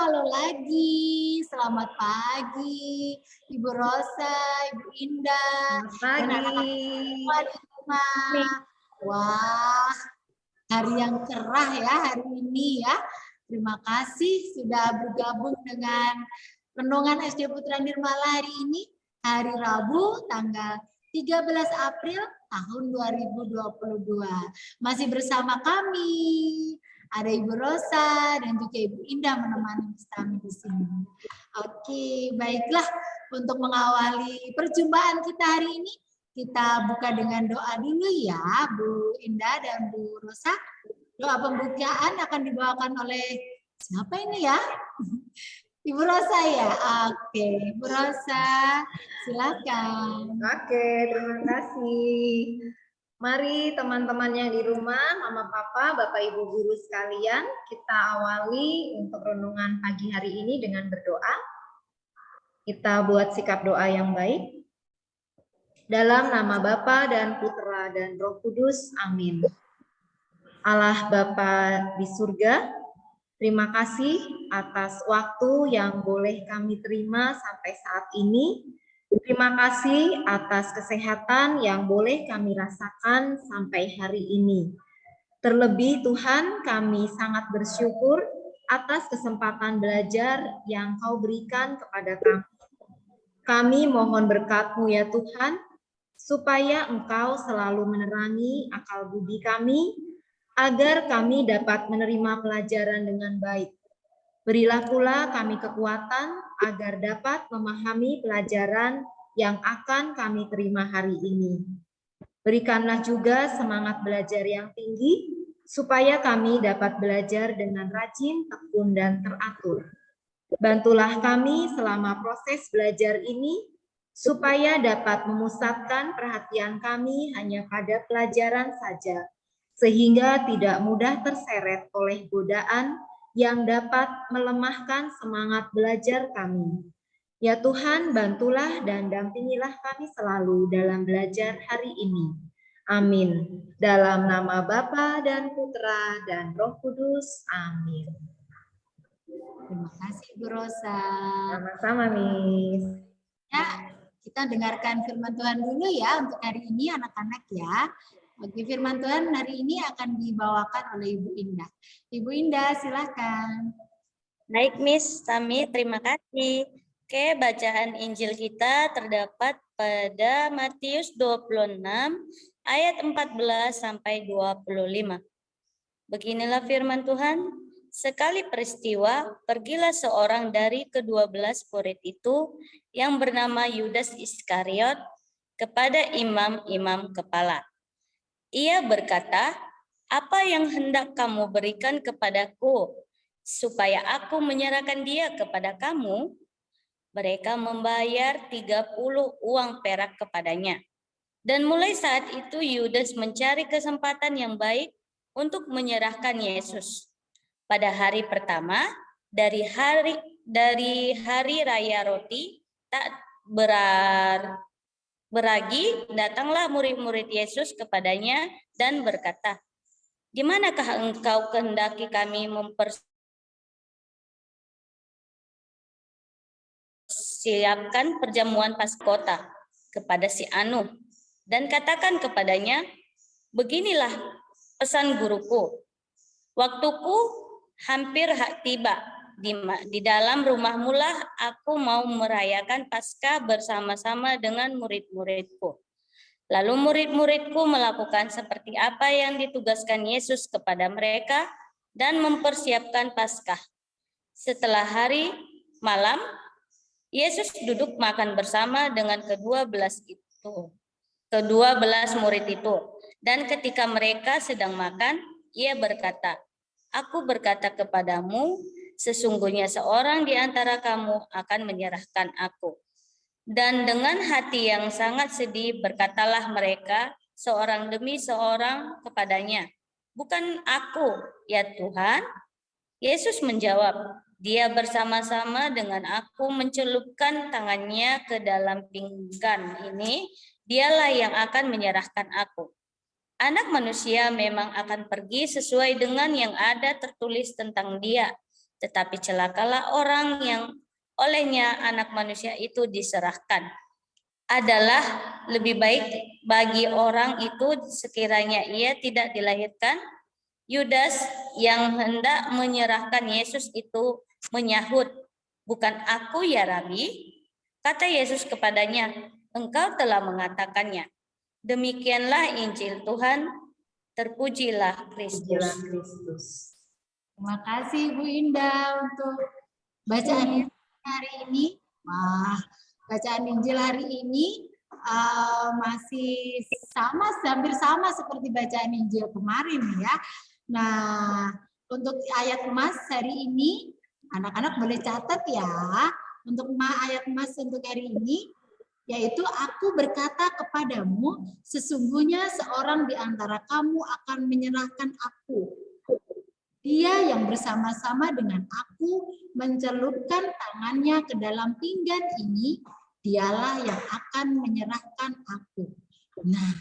halo lagi. Selamat pagi, Ibu Rosa, Ibu Indah, Selamat dan anak-anak semua di rumah. Wah, hari yang cerah ya hari ini ya. Terima kasih sudah bergabung dengan Renungan SD Putra Nirmala hari ini, hari Rabu, tanggal 13 April tahun 2022. Masih bersama kami. Ada Ibu Rosa dan juga Ibu Indah menemani kami di sini. Oke, baiklah, untuk mengawali perjumpaan kita hari ini, kita buka dengan doa dulu ya, Bu Indah dan Bu Rosa. Doa pembukaan akan dibawakan oleh siapa ini ya? Ibu Rosa ya? Oke, Ibu Rosa, silakan. Oke, terima kasih. Mari teman-teman yang di rumah, Mama Papa, Bapak Ibu guru sekalian, kita awali untuk renungan pagi hari ini dengan berdoa. Kita buat sikap doa yang baik. Dalam nama Bapa dan Putra dan Roh Kudus, amin. Allah Bapa di surga, terima kasih atas waktu yang boleh kami terima sampai saat ini. Terima kasih atas kesehatan yang boleh kami rasakan sampai hari ini. Terlebih Tuhan, kami sangat bersyukur atas kesempatan belajar yang Kau berikan kepada kami. Kami mohon berkat-Mu ya Tuhan, supaya Engkau selalu menerangi akal budi kami, agar kami dapat menerima pelajaran dengan baik. Berilah pula kami kekuatan agar dapat memahami pelajaran yang akan kami terima hari ini. Berikanlah juga semangat belajar yang tinggi, supaya kami dapat belajar dengan rajin, tekun, dan teratur. Bantulah kami selama proses belajar ini, supaya dapat memusatkan perhatian kami hanya pada pelajaran saja, sehingga tidak mudah terseret oleh godaan yang dapat melemahkan semangat belajar kami. Ya Tuhan, bantulah dan dampingilah kami selalu dalam belajar hari ini. Amin. Dalam nama Bapa dan Putra dan Roh Kudus. Amin. Terima kasih Bu Rosa. Sama-sama, Miss. Ya, kita dengarkan firman Tuhan dulu ya untuk hari ini anak-anak ya. Oke, firman Tuhan hari ini akan dibawakan oleh Ibu Indah. Ibu Indah, silakan. Baik, Miss Tami, terima kasih. Oke, bacaan Injil kita terdapat pada Matius 26 ayat 14 sampai 25. Beginilah firman Tuhan. Sekali peristiwa, pergilah seorang dari ke-12 murid itu yang bernama Yudas Iskariot kepada imam-imam kepala. Ia berkata, "Apa yang hendak kamu berikan kepadaku, supaya aku menyerahkan dia kepada kamu?" Mereka membayar 30 uang perak kepadanya. Dan mulai saat itu Yudas mencari kesempatan yang baik untuk menyerahkan Yesus. Pada hari pertama dari hari raya roti tak beragi, datanglah murid-murid Yesus kepadanya dan berkata, "Di manakah engkau kehendaki kami mempersiapkan perjamuan Paskota kepada si Anu, dan katakan kepadanya, beginilah pesan guruku, waktuku hampir tiba. Di dalam rumahmu lah aku mau merayakan Paskah bersama-sama dengan murid-muridku." Lalu murid-muridku melakukan seperti apa yang ditugaskan Yesus kepada mereka dan mempersiapkan Paskah. Setelah hari malam, Yesus duduk makan bersama dengan ke-12 murid itu. Dan ketika mereka sedang makan, ia berkata, "Aku berkata kepadamu, sesungguhnya seorang di antara kamu akan menyerahkan aku." Dan dengan hati yang sangat sedih berkatalah mereka seorang demi seorang kepadanya, "Bukan aku, ya Tuhan?" Yesus menjawab, "Dia bersama-sama dengan aku mencelupkan tangannya ke dalam pinggan ini, dialah yang akan menyerahkan aku. Anak manusia memang akan pergi sesuai dengan yang ada tertulis tentang dia. tetapi celakalah orang yang olehnya Anak Manusia itu diserahkan. Adalah lebih baik bagi orang itu sekiranya ia tidak dilahirkan. Yudas yang hendak menyerahkan Yesus itu menyahut, "Bukan aku ya Rabi?" Kata Yesus kepadanya, "Engkau telah mengatakannya." Demikianlah Injil Tuhan, terpujilah Kristus. Terima kasih Bu Indah untuk bacaan hari ini. Wah, bacaan Injil hari ini masih hampir sama seperti bacaan Injil kemarin ya. Nah, untuk ayat emas hari ini, anak-anak boleh catat ya. Untuk ayat emas untuk hari ini, yaitu aku berkata kepadamu, sesungguhnya seorang di antara kamu akan menyerahkan aku. Dia yang bersama-sama dengan aku mencelupkan tangannya ke dalam pinggan ini, dialah yang akan menyerahkan aku. Nah,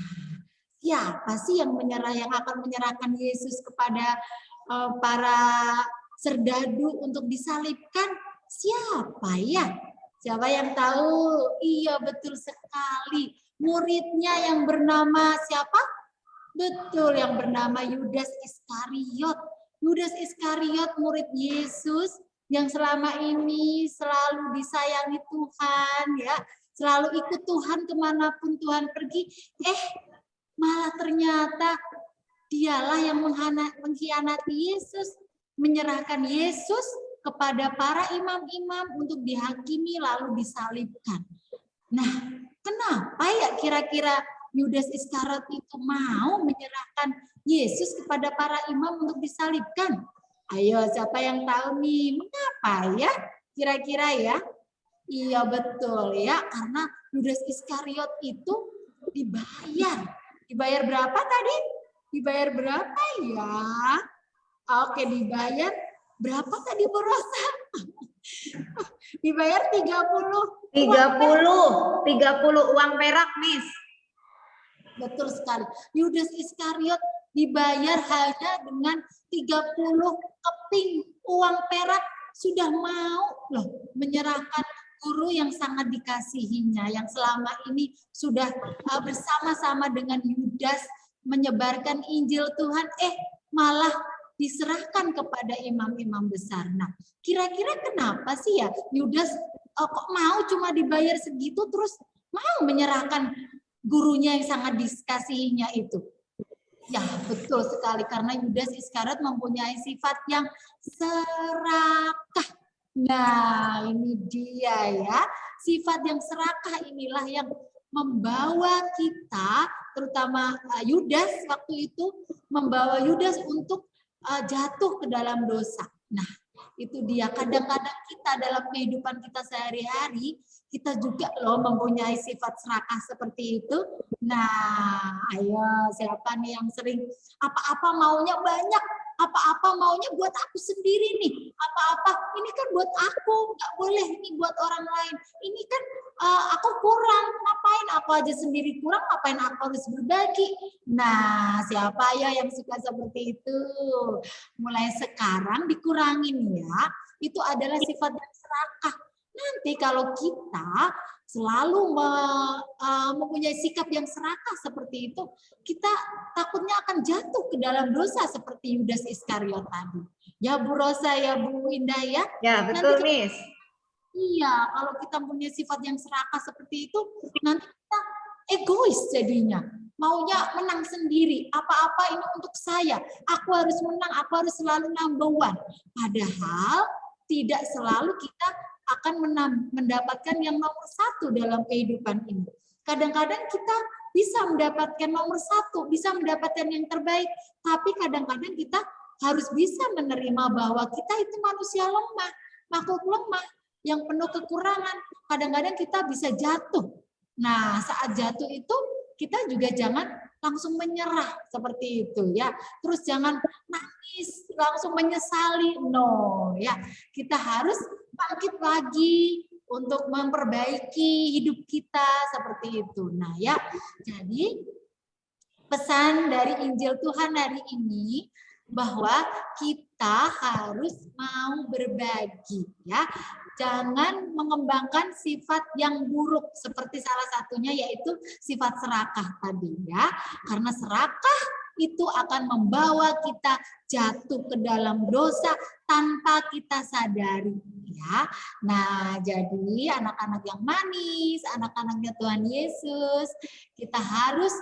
siapa sih yang akan menyerahkan Yesus kepada para serdadu untuk disalibkan? Siapa ya? Siapa yang tahu? Iya, betul sekali. Muridnya yang bernama siapa? Betul, yang bernama Yudas Iskariot. Yudas Iskariot, murid Yesus yang selama ini selalu disayangi Tuhan, ya, selalu ikut Tuhan kemanapun Tuhan pergi. Malah ternyata dialah yang mengkhianati Yesus, menyerahkan Yesus kepada para imam-imam untuk dihakimi lalu disalibkan. Nah, kenapa ya kira-kira Yudas Iskariot itu mau menyerahkan Yesus kepada para imam untuk disalibkan? Ayo, siapa yang tahu nih? Mengapa ya? Kira-kira ya? Iya, betul ya. Karena Yudas Iskariot itu dibayar. Dibayar berapa tadi? Dibayar berapa ya? Oke, dibayar berapa tadi Bu Rosa? Dibayar 30 uang perak, Miss. Betul sekali. Yudas Iskariot dibayar hanya dengan 30 keping uang perak, sudah mau loh menyerahkan guru yang sangat dikasihinya, yang selama ini sudah bersama-sama dengan Yudas menyebarkan Injil Tuhan, malah diserahkan kepada imam-imam besar. Nah, kira-kira kenapa sih ya Yudas kok mau cuma dibayar segitu terus mau menyerahkan gurunya yang sangat dikasihinya itu? Ya, betul sekali, karena Yudas Iskariot mempunyai sifat yang serakah. Nah, ini dia ya. Sifat yang serakah inilah yang membawa kita, terutama Yudas waktu itu, membawa Yudas untuk jatuh ke dalam dosa. Nah, itu dia. Kadang-kadang kita dalam kehidupan kita sehari-hari, kita juga loh mempunyai sifat serakah seperti itu. Nah, ayo siapa nih yang sering apa-apa maunya banyak, apa-apa maunya buat aku sendiri nih, apa-apa ini kan buat aku, nggak boleh ini buat orang lain. Ini kan aku kurang, ngapain aku aja sendiri kurang, ngapain aku harus berbagi. Nah, siapa ya yang suka seperti itu? Mulai sekarang dikurangin ya, itu adalah sifat yang serakah. Nanti kalau kita selalu mempunyai sikap yang serakah seperti itu, kita takutnya akan jatuh ke dalam dosa seperti Yudas Iskariot tadi. Ya Bu Rosa, ya Bu Indah ya. Ya, betul Miss. Iya, kalau kita punya sifat yang serakah seperti itu, nanti kita egois jadinya. Maunya menang sendiri, apa-apa ini untuk saya. Aku harus menang, aku harus selalu number one. Padahal tidak selalu kita akan mendapatkan yang nomor satu dalam kehidupan ini. Kadang-kadang kita bisa mendapatkan nomor satu, bisa mendapatkan yang terbaik, tapi kadang-kadang kita harus bisa menerima bahwa kita itu manusia lemah, makhluk lemah, yang penuh kekurangan. Kadang-kadang kita bisa jatuh. Nah, saat jatuh itu kita juga jangan langsung menyerah seperti itu ya. Terus jangan nangis, langsung menyesali. No, ya. Kita harus bangkit lagi untuk memperbaiki hidup kita seperti itu. Nah, ya. Jadi pesan dari Injil Tuhan hari ini bahwa kita kita harus mau berbagi ya. Jangan mengembangkan sifat yang buruk seperti salah satunya yaitu sifat serakah tadi ya. Karena serakah itu akan membawa kita jatuh ke dalam dosa tanpa kita sadari ya. Nah, jadi anak-anak yang manis, anak-anaknya Tuhan Yesus, kita harus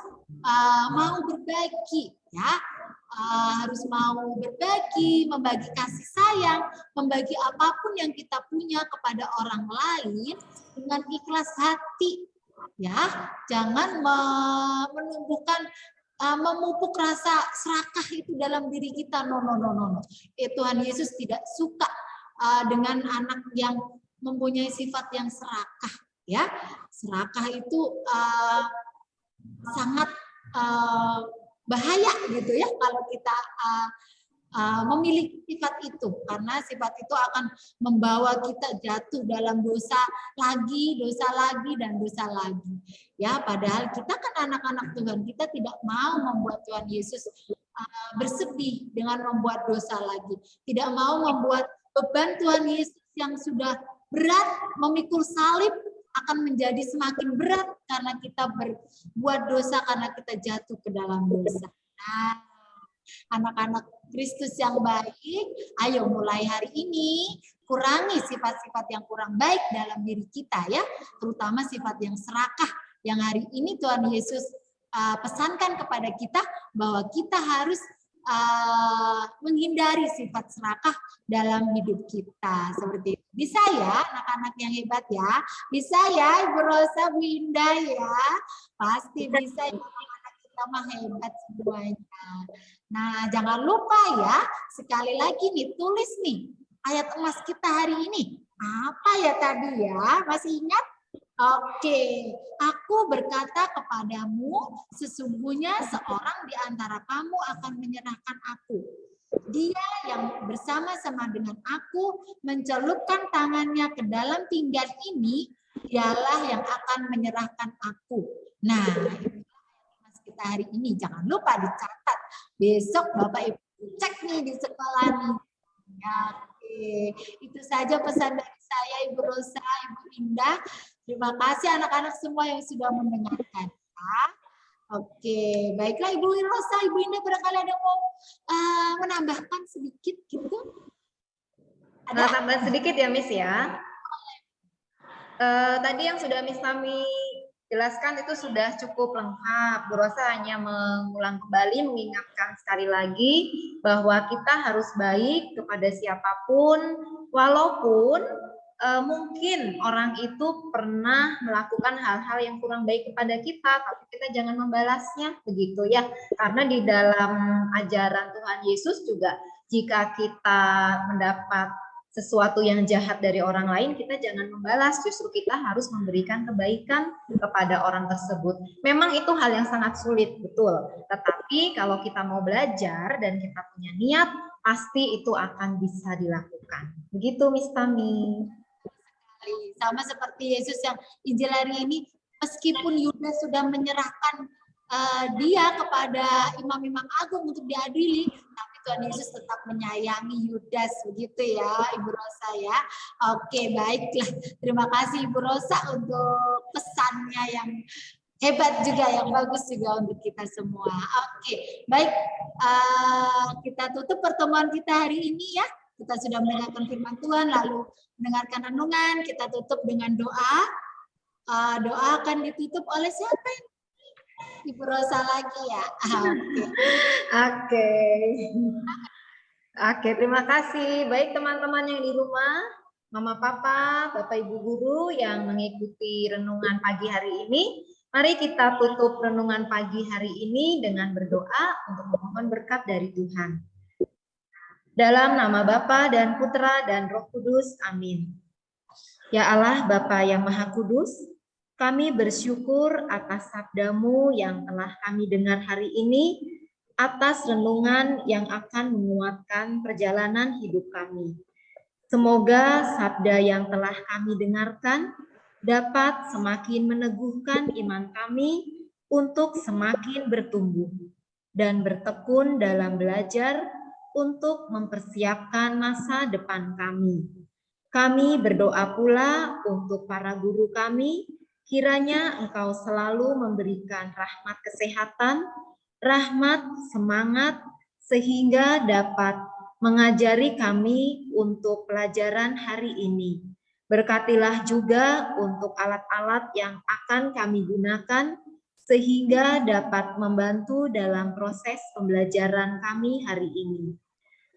mau berbagi ya. Harus mau berbagi, membagi kasih sayang, membagi apapun yang kita punya kepada orang lain dengan ikhlas hati ya. Jangan menumbuhkan memupuk rasa serakah itu dalam diri kita. No. Tuhan Yesus tidak suka dengan anak yang mempunyai sifat yang serakah ya. Serakah itu sangat bahaya gitu ya kalau kita memiliki sifat itu, karena sifat itu akan membawa kita jatuh dalam dosa lagi dan dosa lagi ya. Padahal kita kan anak-anak Tuhan, kita tidak mau membuat Tuhan Yesus bersedih dengan membuat dosa lagi, tidak mau membuat beban Tuhan Yesus yang sudah berat memikul salib akan menjadi semakin berat karena kita berbuat dosa, karena kita jatuh ke dalam dosa. Nah, anak-anak Kristus yang baik, ayo mulai hari ini kurangi sifat-sifat yang kurang baik dalam diri kita ya, terutama sifat yang serakah yang hari ini Tuhan Yesus pesankan kepada kita bahwa kita harus menghindari sifat serakah dalam hidup kita. Seperti itu. Bisa ya anak-anak yang hebat ya? Bisa ya Ibu Rosa, Bu Indah ya? Pasti bisa ya, anak-anak kita mah hebat semuanya. Nah, jangan lupa ya, sekali lagi nih, tulis nih ayat emas kita hari ini. Apa ya tadi ya? Masih ingat? Oke, aku berkata kepadamu, sesungguhnya seorang di antara kamu akan menyerahkan aku. Dia yang bersama-sama dengan aku mencelupkan tangannya ke dalam pinggan ini, dialah yang akan menyerahkan aku. Nah, kita hari ini jangan lupa dicatat. Besok Bapak Ibu cek nih di sekolah nih. Ya, oke. Itu saja pesan dari saya, Ibu Rosa, Ibu Indah. Terima kasih anak-anak semua yang sudah mendengarkan. Ya. Oke, baiklah Ibu Rosa, Ibu Indah, barangkali ada yang mau menambahkan sedikit gitu? Ada tambahan sedikit ya Miss ya. Tadi yang sudah Miss Tami jelaskan itu sudah cukup lengkap. Bu Rosa hanya mengulang kembali, mengingatkan sekali lagi bahwa kita harus baik kepada siapapun, walaupun mungkin orang itu pernah melakukan hal-hal yang kurang baik kepada kita, tapi kita jangan membalasnya, begitu ya. Karena di dalam ajaran Tuhan Yesus juga, jika kita mendapat sesuatu yang jahat dari orang lain, kita jangan membalas, justru kita harus memberikan kebaikan kepada orang tersebut. Memang itu hal yang sangat sulit, betul. Tetapi kalau kita mau belajar dan kita punya niat, pasti itu akan bisa dilakukan. Begitu Miss Tami. Sama seperti Yesus yang Injil hari ini, meskipun Yudas sudah menyerahkan dia kepada imam-imam agung untuk diadili, tapi Tuhan Yesus tetap menyayangi Yudas, begitu ya Ibu Rosa ya. Oke, baiklah. Terima kasih Ibu Rosa untuk pesannya yang hebat juga, yang bagus juga untuk kita semua. Oke, baik. Kita tutup pertemuan kita hari ini ya. Kita sudah mendengarkan firman Tuhan, lalu mendengarkan renungan, kita tutup dengan doa. Doa akan ditutup oleh siapa? Ibu Rosa lagi ya. Oke, terima kasih. Baik teman-teman yang di rumah, Mama Papa, Bapak Ibu Guru yang mengikuti renungan pagi hari ini, mari kita tutup renungan pagi hari ini dengan berdoa untuk memohon berkat dari Tuhan. Dalam nama Bapa dan Putra dan Roh Kudus, amin. Ya Allah, Bapa yang Maha Kudus, kami bersyukur atas sabda-Mu yang telah kami dengar hari ini, atas renungan yang akan menguatkan perjalanan hidup kami. Semoga sabda yang telah kami dengarkan dapat semakin meneguhkan iman kami untuk semakin bertumbuh dan bertekun dalam belajar untuk mempersiapkan masa depan kami. Kami berdoa pula untuk para guru kami, kiranya Engkau selalu memberikan rahmat kesehatan, rahmat semangat, sehingga dapat mengajari kami untuk pelajaran hari ini. Berkatilah juga untuk alat-alat yang akan kami gunakan, sehingga dapat membantu dalam proses pembelajaran kami hari ini.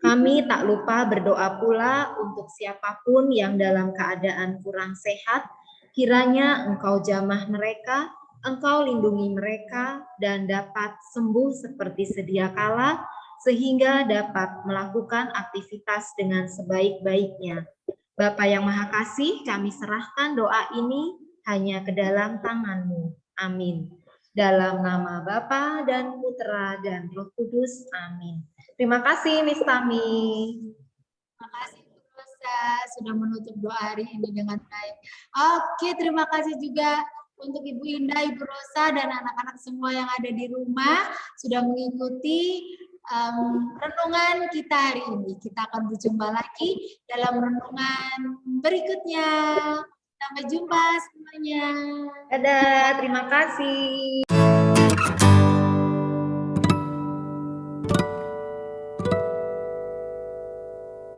Kami tak lupa berdoa pula untuk siapapun yang dalam keadaan kurang sehat, kiranya Engkau jamah mereka, Engkau lindungi mereka, dan dapat sembuh seperti sedia kala, sehingga dapat melakukan aktivitas dengan sebaik-baiknya. Bapa yang Maha Kasih, kami serahkan doa ini hanya ke dalam tangan-Mu. Amin. Dalam nama Bapa dan Putra dan Roh Kudus. Amin. Terima kasih, Miss Tami. Terima kasih Bu Rosa sudah menutup doa hari ini dengan baik. Oke, terima kasih juga untuk Ibu Indah, Ibu Rosa, dan anak-anak semua yang ada di rumah sudah mengikuti renungan kita hari ini. Kita akan berjumpa lagi dalam renungan berikutnya. Sampai jumpa semuanya. Dadah, terima kasih.